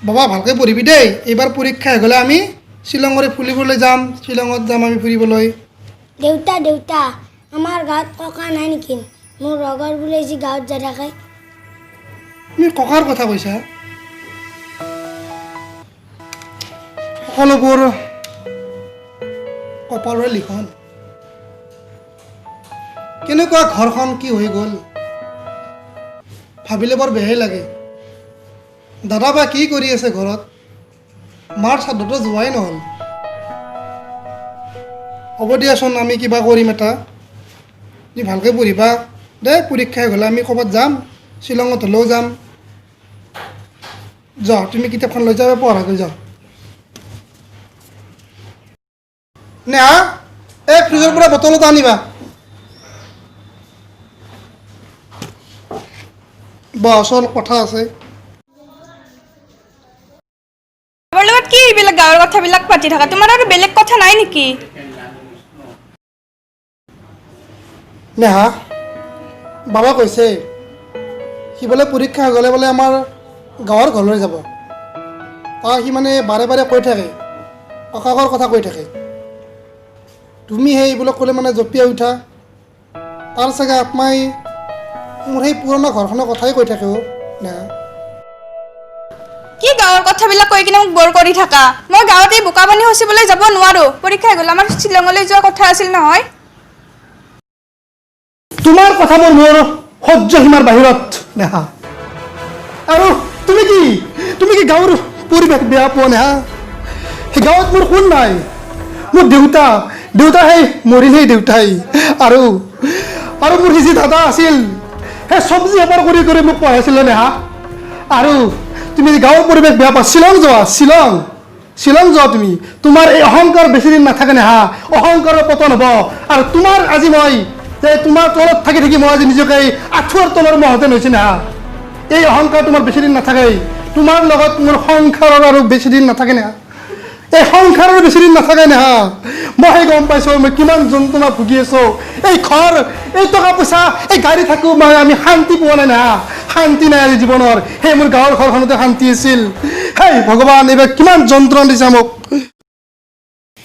বাবা ভালকৈ পঢ়িবি দেই এইবাৰ পৰীক্ষা হৈ গ'লে আমি শ্বিলঙৰে ফুৰিবলৈ যাম শ্বিলঙত যাম আমি ফুৰিবলৈ দেউতা দেউতা আমাৰ গাঁৱত ককা নাই নেকি মোৰ লগৰ বোলে যি গাঁৱত যাই থাকে তুমি ককাৰ কথা কৈছা সকলোবোৰ কপালৰে লিখন কেনেকুৱা ঘৰখন কি হৈ গ'ল ভাবিলে বৰ বেয়াই লাগে দাদা বা কি কৰি আছে ঘৰত মাৰ শ্ৰাদ্ধটো যোৱাই নহ'ল হ'ব দিয়াচোন আমি কিবা কৰিম এটা তুমি ভালকৈ পঢ়িবা দেই পৰীক্ষা হৈ গ'লে আমি ক'ৰবাত যাম শ্বিলঙত হ'লেও যাম যোৱা তুমি কিতাপখন লৈ যাবা পঢ়াকৈ যাওঁ নেহা এই ফ্ৰিজৰ পৰা বটল এটা আনিবা বচল কথা আছে আমাৰ লগত কি এইবিলাক গাঁৱৰ কথাবিলাক পাতি থাকা তোমাৰ আৰু বেলেগ কথা নাই নেকি নেহা বাবা কৈছে সি বোলে পৰীক্ষা হৈ গ'লে বোলে আমাৰ গাঁৱৰ ঘৰলৈ যাব সি মানে বাৰে বাৰে কৈ থাকে ককাকৰ কথা কৈ থাকে তুমি সেই এইবিলাক ক'লে মানে জঁপিয়াই উঠা তাৰ চাগে আত্মাই মোৰ সেই পুৰণা ঘৰখনৰ কথাই কৈ থাকে নেহা কি গাঁৱৰ কথাবিলাক কৈ কিনে মোক বৰ কৰি থাকা মই গাঁৱত এই বোকা পানী খচিবলৈ যাব নোৱাৰো পৰীক্ষা হৈ গ'লে আমাৰ শ্বিলঙলৈ যোৱা কথা আছিল নহয় তোমাৰ কথাবোৰ মোৰ সহ্য সীমাৰ বাহিৰত নেহা আৰু তুমি কি গাঁৱৰ পৰিৱেশ বেয়া পোৱা নেহা সেই গাঁৱত মোৰ কোন নাই মোৰ দেউতা সেই মৰিল সেই দেউতাই আৰু মোৰ যি দাদা আছিল সেই চব্জি বেপাৰ কৰি কৰি মোক পঢ়াইছিলে নেহা আৰু তুমি গাঁৱৰ পৰিৱেশ বেয়া পোৱা শ্বিলং যোৱা তুমি তোমাৰ এই অহংকাৰ বেছি দিন নাথাকে নেহা অহংকাৰৰ পতন হ'ব আৰু তোমাৰ আজি মই যে তোমাৰ তলত থাকি মই আজি নিজকে আঁঠুৱাৰ তলৰ মহতেন হৈছে নেহা এই অহংকাৰ তোমাৰ বেছি দিন নাথাকে তোমাৰ লগত মোৰ সংসাৰৰ আৰু বেছি দিন নাথাকে নেহা এই সংসাৰৰ বেছি দিন নাথাকে নেহা মই গম পাইছোঁ মই কিমান যন্ত্ৰণা ভুগি আছোঁ এই ঘৰ এই টকা পইচা এই গাড়ী থাকোঁ মই আমি শান্তি পোৱা নাই নেহা শান্তি নাই আজি জীৱনৰ সেই মোৰ গাঁৱৰ ঘৰখনতে শান্তি আছিল হেই ভগৱান এইবাৰ কিমান যন্ত্ৰণা দিছা মোক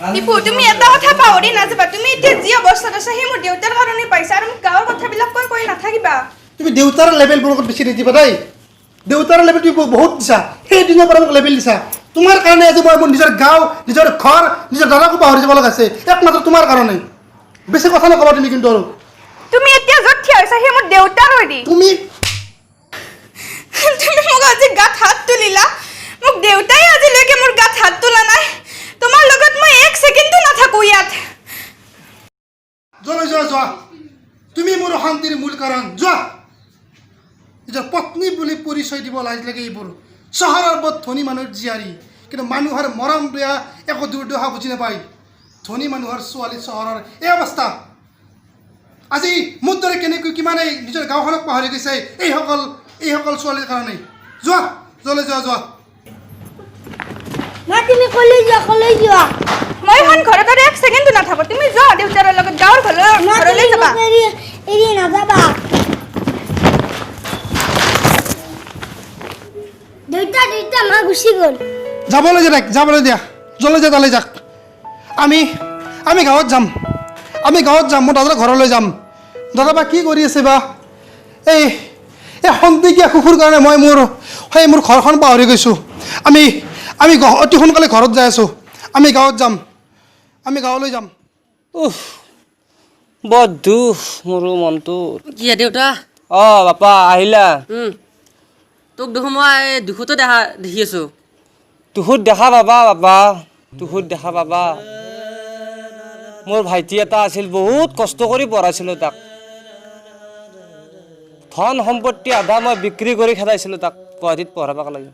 দীপু তুমি এটা কথা পাহৰি নাযাবা তুমি এতিয়া যি অৱস্থাত আছা সেই মোৰ দেউতাৰ কাৰণে পাইছা আৰু মোক গাঁৱৰ কথাবিলাক কৈ নাথাকিবা তুমি দেউতাৰ লেভেলবোৰত বেছি নিদিবা দেই দেউতাৰ লেভেল তুমি বহুত দিছা সেই দিনৰ পৰা মোক লেভেল দিছা তোমাৰ কাৰণে আজি মই মোৰ নিজৰ গাঁও নিজৰ ঘৰ নিজৰ দাদাকো পাহৰি যাব লগা আছে একমাত্ৰ তোমাৰ কাৰণে বেছি কথা নকবা তুমি কিন্তু আৰু তুমি এতিয়া য'ত থিয় হৈছা সেই মোৰ দেউতাৰ হৈ তুমি মোক আজি গাত হাত তুলিলা মোক দেউতাই আজিলৈকে মোৰ গাত হাত তোলা নাই তোমাৰ লগত মই এক ছেকেণ্ডো নাথাকো ইয়াত যোৱা তুমি মোৰ অশান্তিৰ মূল কাৰণ যোৱা নিজৰ পত্নী বুলি পৰিচয় দিব লাজ লাগে এইবোৰ চহৰৰ বৰ ধনী মানুহৰ জীয়াৰী কিন্তু মানুহৰ মৰম বেয়া একো দুৰ্দশা বুজি নাপায় ধনী মানুহৰ ছোৱালী চহৰৰ এই অৱস্থা আজি মোৰ দৰে কেনেকৈ কিমানে নিজৰ গাঁওখনক পাহৰি গৈছে এইসকল ছোৱালীৰ কাৰণে যোৱা যোৱা তুমি কলৈ যোৱা মই এখন ঘৰত আৰু এক ছেকেণ্ডো নাথাকো তুমি যোৱা দেউতাৰ লগত গাঁৱৰ ঘৰলৈ যাবা এৰি নাযাবা দেউতা মা গুচি গ'ল যাবলৈ দিয়া যলৈ যা তালৈ যাক আমি গাঁৱত যাম মই দাদাৰ ঘৰলৈ যাম দাদা বা কি কৰি আছে বা এই সন্তেকীয়া কুকুৰ কাৰণে মই মোৰ ঘৰখন পাহৰি গৈছোঁ আমি অতি সোনকালে ঘৰত যাই আছোঁ আমি গাঁৱলৈ যাম বৰ দুখ মোৰ মনটো কি দেউতা বাপা আহিলা তোক দেখোন মই দুখতো দেখি আছোঁ দুখত দেখা পাবা বাপা দুখত দেখা পাবা মোৰ ভাইটি এটা আছিল বহুত কষ্ট কৰি পঢ়াইছিলোঁ তাক ধন সম্পত্তি আধা মই বিক্ৰী কৰি খেদাইছিলোঁ তাক গুৱাহাটীত পঢ়াব লাগে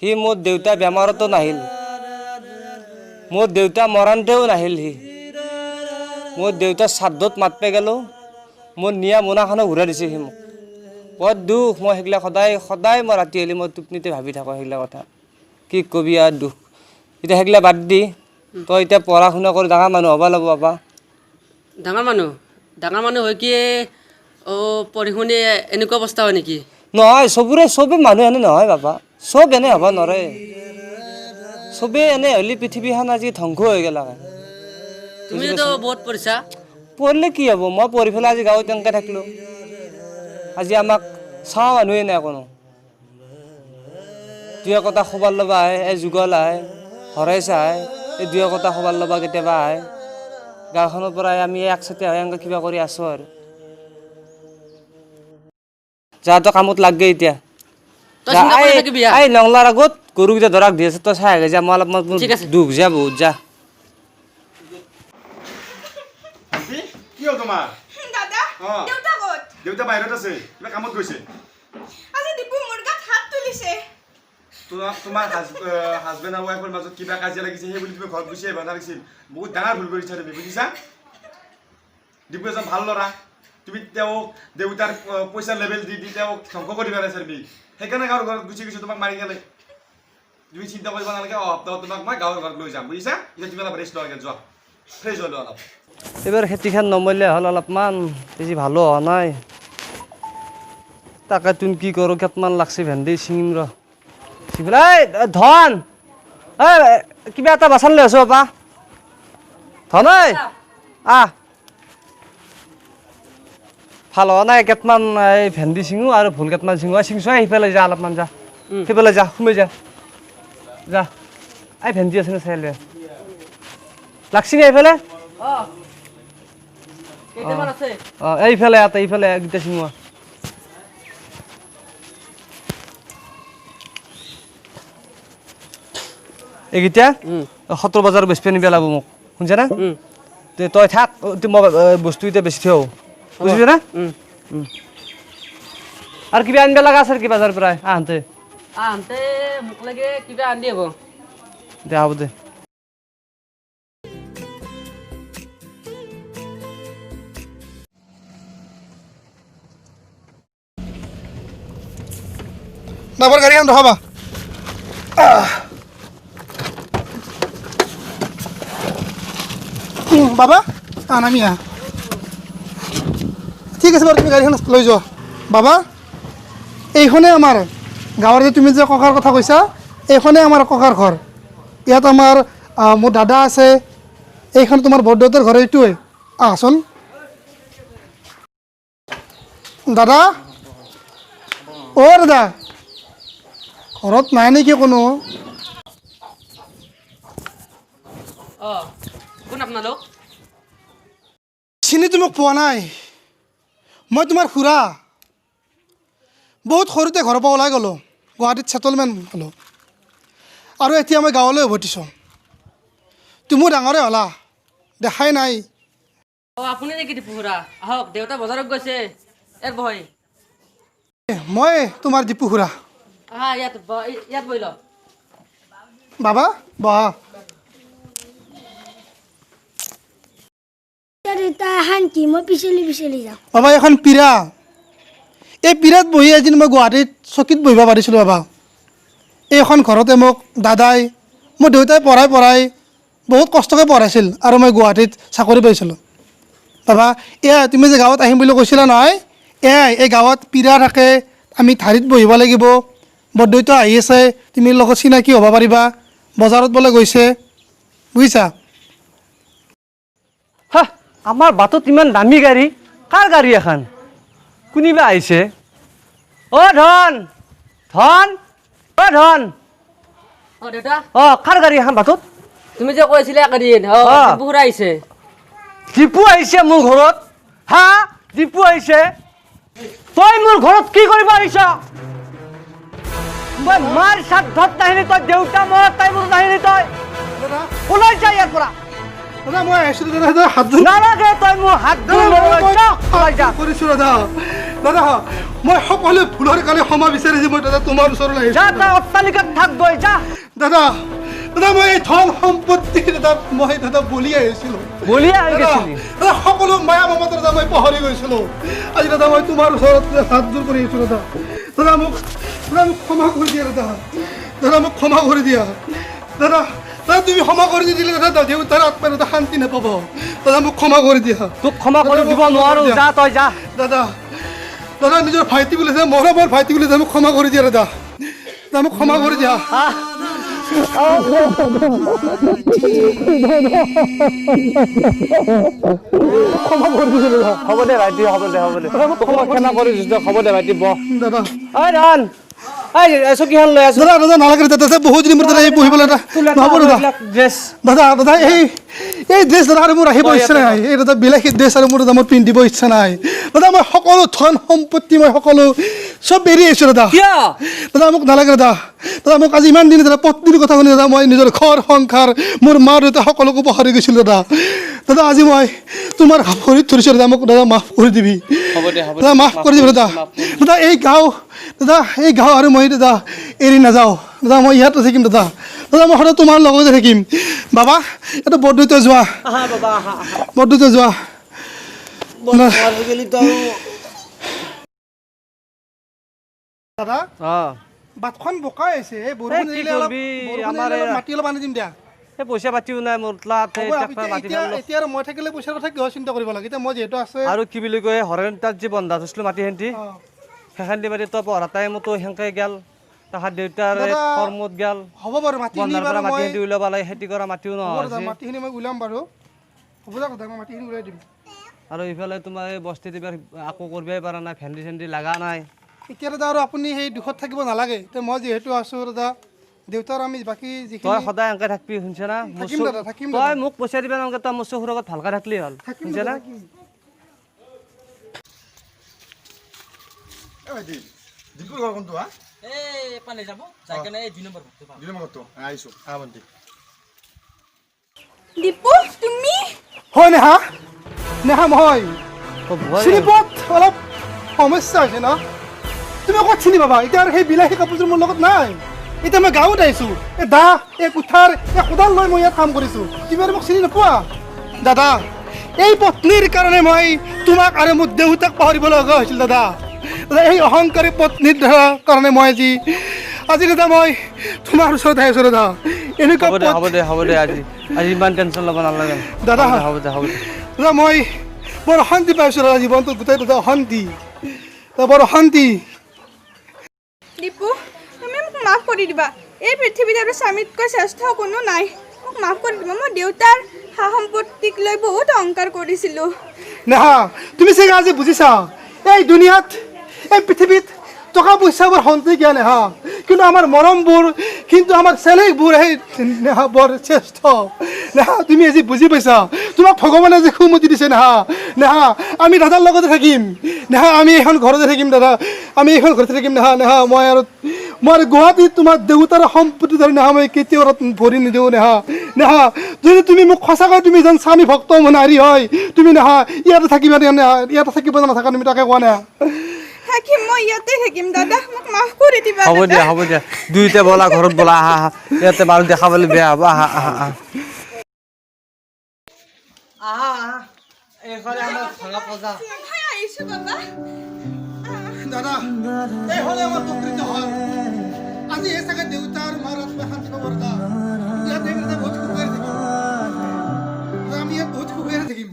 সি মোৰ দেউতা বেমাৰতো নাহিল মোৰ দেউতা মৰাণতেও নাহিল সি মোৰ দেউতাৰ শ্ৰাদ্ধত মাতপে গ'লোঁ মোৰ নিয়া মোনাখনো ঘূৰাই দিছে সি মোক বৰ দুখ মই সেইবিলাক সদায় মই ৰাতি আহিলে মই টোপনিতে ভাবি থাকোঁ সেইবিলাক কথা কি কবি আৰু দুখ এতিয়া সেইবিলাক বাদ দি তই এতিয়া পঢ়া শুনা কৰি ডাঙৰ মানুহ হ'ব লাগিব বাপা ডাঙৰ মানুহ হৈ কি পঢ়ি শুনি এনেকুৱা অৱস্থা হয় নেকি নহয় চবে মানুহ এনে নহয় বাপা চব এনে হ'ব নোৱাৰে চবেই এনে হ'লে পৃথিৱীখন আজি ধ্বংস হৈ গ'ল তুমিতো বহুত পঢ়িছা পঢ়িলে কি হ'ব মই পঢ়ি পেলাই আজি গাঁৱত তেনেকৈ থাকিলোঁ আজি আমাক চাওঁ মানুহে নাই কোনো দুই একোটা খবৰ ল'ব আহে এই যুগল আহে হৰেশ আহে এই দুই একোটা খবৰ ল'ব কেতিয়াবা আহে গাঁওখনৰ পৰাই আমি একচাতে হৈ এনেকৈ কিবা কৰি আছোঁ আৰু যাওঁতো কামত লাগগে এতিয়া তই চিন্তা কৰি থাকিবি এই নংলাৰ আগত গৰুকেইটা ধৰাক দি আছে তই চাই আগে যা মই অলপমান ঠিক আছে। দুখ যা বহুত যা কি হ'ল তোমাৰ দাদা অঁ। দেউতা ক'ত দেউতা বাহিৰত আছে কিবা কামত গৈছে আজি দীপু মোৰ গাত হাত তুলিছে তোমাৰ হাজবেণ্ড আৰু ৱাইফৰ মাজত কিবা কাজিয়া লাগিছে সেই বুলি তুমি ঘৰত গুচি আহিব নালাগিছিল বহুত ডাঙৰ ভুল কৰিছা তুমি বুজিছা দীপু এজন ভাল ল'ৰা তুমি তেওঁক দেউতাৰ পইচাৰ লেভেল দি তেওঁক ধ্বংস কৰি পেলাইছা তুমি সেইকাৰণে গাঁৱৰ ঘৰত গুচি গৈছোঁ তোমাক মাৰি গ'লে তুমি চিন্তা কৰিব নালাগে অহা সপ্তাহত তোমাক মই গাঁৱৰ ঘৰত লৈ যাম বুজিছা এতিয়া তুমি অলপ ৰেষ্ট লোৱাগে যোৱা ফ্ৰেছ হৈ লোৱা অলপ এইবাৰ খেতিখন নমৰিলে হ'ল অলপমান বেছি ভালো হোৱা নাই তাকে তুমি কি কৰোঁ কেইটামান লাগছে ভেন্দি ছিঙিম ৰ এই ধন এই কিবা এটা বাচান লৈ আছো বাপা ধন ঐ আহ ভাল হোৱা নাই কেইটামান এই ভেন্দি ছিঙো আৰু ভোল কেইটামান ছিঙো ছিঙছো সিফালে যা অলপমান যা সিফালে যা সোমাই যা যা এই ভেন্দি আছে নে চাই লৈ লাগছি নে এইফালে অঁ কেইটামান আছে অঁ এইফালে এইফালে গীতা ছিঙোৱা এইকেইটা 70 বজাৰ বেছি নিব লাগিব মোক শুনছা না তই থাক মই বস্তু এতিয়া বেছি থওঁ বুজিবি না আৰু কিবা আনিব লগা আছে কি বজাৰ পৰা আহোঁতে আহোঁতে মোক লাগে কিবা আনি হ'ব দে হ'ব দে ডাবৰ গাড়ীখন ৰখাবা বাবা নামি আহা ঠিক আছে বাৰু তুমি গাড়ীখন লৈ যোৱা বাবা এইখনে আমাৰ গাঁৱৰ যে তুমি যে ককাৰ কথা কৈছা এইখনে আমাৰ ককাৰ ঘৰ ইয়াত আমাৰ মোৰ দাদা আছে এইখন তোমাৰ বৰদেউতাৰ ঘৰ এইটোৱে আহচোন দাদা অ' দাদা ঘৰত নাই নেকি কোনো অঁ কোন আপোনালোক চিনি তোমাক পোৱা নাই মই তোমাৰ খুৰা বহুত সৰুতে ঘৰৰ পৰা ওলাই গ'লোঁ গুৱাহাটীত ছেটেলমেণ্ট হ'লোঁ আৰু এতিয়া মই গাঁৱলৈ উভতিছোঁ তুমিও ডাঙৰে হ'লা দেখাই নাই অঁ আপুনি নেকি দীপু খুৰা আহক দেউতা বজাৰত গৈছে ইয়াত বহই মই তোমাৰ দীপু খুৰা আহা ইয়াত বহি ল বাবা বহা দেউতা শান্তি মই পিছলি যাওঁ বাবা এখন পীৰা এই পীৰাত বহি এদিন মই গুৱাহাটীত চকীত বহিব পাৰিছিলোঁ বাবা এইখন ঘৰতে মোক দাদাই মোৰ দেউতাই পঢ়াই বহুত কষ্টকৈ পঢ়াইছিল আৰু মই গুৱাহাটীত চাকৰি পাইছিলোঁ বাবা এয়া তুমি যে গাঁৱত আহিম বুলি কৈছিলা নহয় এয়াই এই গাঁৱত পীৰা থাকে আমি ধাৰিত বহিব লাগিব বৰদেউতা আহি আছে তুমি লগত চিনাকি হ'ব পাৰিবা বজাৰত বোলে গৈছে বুজিছা হা আমাৰ বাটত ইমান দামী গাড়ী কাৰ গাড়ী এখন কোনিবা আহিছে অ' ধন ধন অ' ধন অঁ দেউতা অঁ কাৰ গাড়ী এখন বাটত তুমি যে কৈছিলা একেদিন অঁ। দীপু খুৰা আহিছে দীপু আহিছে মোৰ ঘৰত হা দীপু আহিছে তই মোৰ ঘৰত কি কৰিব আহিছ মই মাৰ শ্ৰাদ্ধত নাহিলি তই দেউতা মৰত তাই মোৰ নাহিলি তই দাদা ওলাই যা ইয়াৰ পৰা দাদা মই আহিছিলোঁ দাদা হাত নালাগে তই মোৰ হাত ধৰি ওলাই যা কৰিছোঁ দাদা দাদা মই সকলো ভুলৰ কাৰণে ক্ষমা বিচাৰিছোঁ মই দাদা তোমাৰ ওচৰলৈ যা আহিছোঁ তই অট্টালিকাত থাক গৈ যা দাদা দাদা মই এই ধন সম্পত্তি দাদা মই দাদা বলি আহিছিলোঁ বলিয়া হৈ দাদা গৈছিলি দাদা সকলো মায়া মমতা দাদা মই পাহৰি গৈছিলোঁ আজি দাদা মই তোমাৰ ওচৰত হাত জোৰ কৰি আহিছোঁ দাদা দাদা মোক ক্ষমা কৰি দিয়া দাদা মোক ক্ষমা কৰি দিয়া দাদা দাদা তুমি ক্ষমা কৰি নিদিলে দাদা দেউতাৰ আত্মাই দাদা শান্তি নাপাব দাদা মোক ক্ষমা কৰি দিয়া তোক ক্ষমা কৰি দিব নোৱাৰো যা তই যা দাদা দাদা নিজৰ ভাইটি বুলি মৰমৰ ভাইটি বুলি মোক ক্ষমা কৰি দিয়া দাদা দাদা মোক ক্ষমা কৰি দিয়া ক্ষমা কৰি দিছো দাদা হ'ব দে ভাইটি হ'ব দে ক্ষমা কৰি দিছোঁ হ'ব দে ভাইটি বহ দাদা ঐ ধন ঐ চকীখন লৈ আছো দাদা দাদা নালাগে দাদা বহুত দিন মোৰ দাদা এই বহিবলৈ নহ'ব দাদা ড্ৰেছ দাদা দাদা এই ড্ৰেছ দাদা আৰু মোৰ আহিব ইচ্ছা নাই এই দাদা বিলাহী ড্ৰেছ আৰু মোৰ দাদা মোৰ পিন্ধিব ইচ্ছা নাই দাদা মই সকলো ধন সম্পত্তি মই সকলো চব এৰি আহিছোঁ দাদা কিয় দাদা মোক নালাগে দাদা দাদা মোক আজি ইমান দিন দাদা পত্নীৰ কথা শুনি দাদা মই নিজৰ ঘৰ সংসাৰ মোৰ মা দেউতা সকলোকো পাহৰি গৈছিলোঁ দাদা দাদা আজি মই তোমাৰ ভৰিত ধৰিছোঁ দাদা মোক দাদা মাফ কৰি দিবি হ'ব দে দাদা মাফ কৰি দিবি দাদা দাদা এই গাঁও আৰু মই দাদা এৰি নাযাওঁ দাদা মই ইয়াতে থাকিম দাদা দাদা মই সদায় তোমাৰ লগতে থাকিম বাবা এইটো বৰদৈতে যোৱা বৰদৈতে যোৱা দাদা বাটখন বোকাই আছে এই বৰষুণ দিলে অলপ মাটি অলপ আনি দিম দিয়া এই পইচা পাতিও নাই মোৰ তাত এতিয়া আৰু মই থাকিলে পইচাৰ কথা কিয় চিন্তা কৰিব লাগে এতিয়া মই যিহেতু আছে আৰু কি বুলি কয় হৰেণ তাত যে বন্ধা থৈছিলোঁ মাটি হেঁতি সেইখন দি মাতি তই পঢ়া টাইমতো সেনেকৈ গেল তাহাৰ দেউতাৰ কৰ্মত গেল হ'ব বাৰু মাটিখিনি বন্ধাৰ পৰা মাটি হেঁতি উলিয়াব লাগে খেতি কৰা মাটিও নহয় মাটিখিনি মই উলিয়াম বাৰু হ'ব দে কথা মই মাটিখিনি উলিয়াই দিম আৰু ইফালে তোমাৰ এই বস্তি দিবাৰ আকৌ কৰিবই পৰা নাই ভেন্দি চেন্দি লগা নাই এতিয়া দাদা আৰু আপুনি সেই দুখত থাকিব নালাগে এতিয়া মই যিহেতু আছোঁ দাদা দেউতাৰ আমি বাকী যিখিনি তই সদায় এনেকৈ থাকিবি শুনছে না তই মোক পইচা দিবা নালাগে তই মোৰ চকুৰ আগত ভালকৈ থাকিলেই হ'ল শুনছে না দীপু তুমি হয় নেহা নেহা মই চিনি পোৱাত অলপ সমস্যা হৈছে ন তুমি ক'ত চিনি পাবা এতিয়া আৰু সেই বিলাহী কাপোৰযোৰ মোৰ লগত নাই এতিয়া মই গাঁৱত আহিছোঁ এই দা এই কুঠাৰ এই কোদাল লৈ মই ইয়াত কাম কৰিছোঁ তুমি আৰু মোক চিনি নোপোৱা দাদা এই পত্নীৰ কাৰণে মই তোমাক আৰু মোৰ দেউতাক পাহৰিব লগা হৈছিল দাদা দাদা এই অহংকাৰী পত্নীৰ কাৰণে মই আজি দাদা মই তোমাৰ ওচৰত আহিছোঁ দাদা এনেকুৱা হ'ব দে আজি ইমান টেনশ্যন ল'ব নালাগে দাদা হ'ব দে দাদা মই বৰ অশান্তি পাইছোঁ দাদা জীৱনটোত গোটেই দাদা অশান্তি বৰ অশান্তি দীপু তুমি মোক মাফ কৰি দিবা এই পৃথিৱীত আৰু স্বামীতকৈ শ্ৰেষ্ঠ কোনো নাই মোক মাফ কৰি দিবা মই দেউতাৰ সা সম্পত্তিক লৈ বহুত অহংকাৰ কৰিছিলোঁ নেহা তুমি চাগে আজি বুজিছা এই দুনিয়াত এই পৃথিৱীত টকা পইচাবোৰ সন্তি জ্ঞান নেহা কিন্তু আমাৰ মৰমবোৰ কিন্তু আমাৰ চেলেকবোৰ সেই নেহা বৰ শ্ৰেষ্ঠ নেহা তুমি আজি বুজি পাইছা তোমাক ভগৱানে আজি সুমতি দিছে নেহা আমি দাদাৰ লগতে থাকিম নেহা আমি এইখন ঘৰতে থাকিম দাদা আমি এইখন ঘৰতে থাকিম নেহা মই আৰু গুৱাহাটীত তোমাৰ দেউতাৰ সম্পত্তি ধৰি নেহা মই কেতিয়াও ভৰি নিদিওঁ নেহা যদি তুমি মোক সঁচাকৈ তুমি যেন স্বামী ভক্ত নাৰী হয় তুমি নেহা ইয়াতে থাকিবা নেহা ইয়াতে থাকিব নাথাকা তুমি তাকে কোৱা নেহা থাকিম মই ইয়াতে থাকিম দাদা মোক মাফ কৰি দিবা হ'ব দিয়া দুইটা বলা ঘৰত বলা আহা ইয়াতে বাৰু দেখাবলৈ বেয়া হ'ব আহা আহিছোঁ বাবা দাদা এই হ'লে আমাৰ প্ৰকৃত হয় আজি এই চাগে দেউতাৰ মাৰ আত্মা শান্তি পাব দাদা ইয়াত বহুত সুখেৰে থাকিম আমি ইয়াত বহুত সুখেৰে থাকিম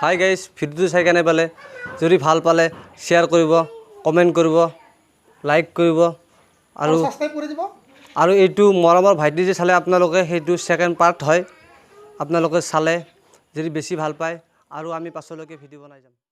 হাই গাইজ ভিডিঅ'টো চাই কেনে পালে যদি ভাল পালে শ্বেয়াৰ কৰিব কমেণ্ট কৰিব লাইক কৰিব আৰু সাবস্ক্ৰাইব কৰি দিব আৰু এইটো মৰমৰ ভাইটি যে চালে আপোনালোকে সেইটো ছেকেণ্ড পাৰ্ট হয় আপোনালোকে চালে যদি বেছি ভাল পায় আৰু আমি পাছলৈকে ভিডিঅ' বনাই যাম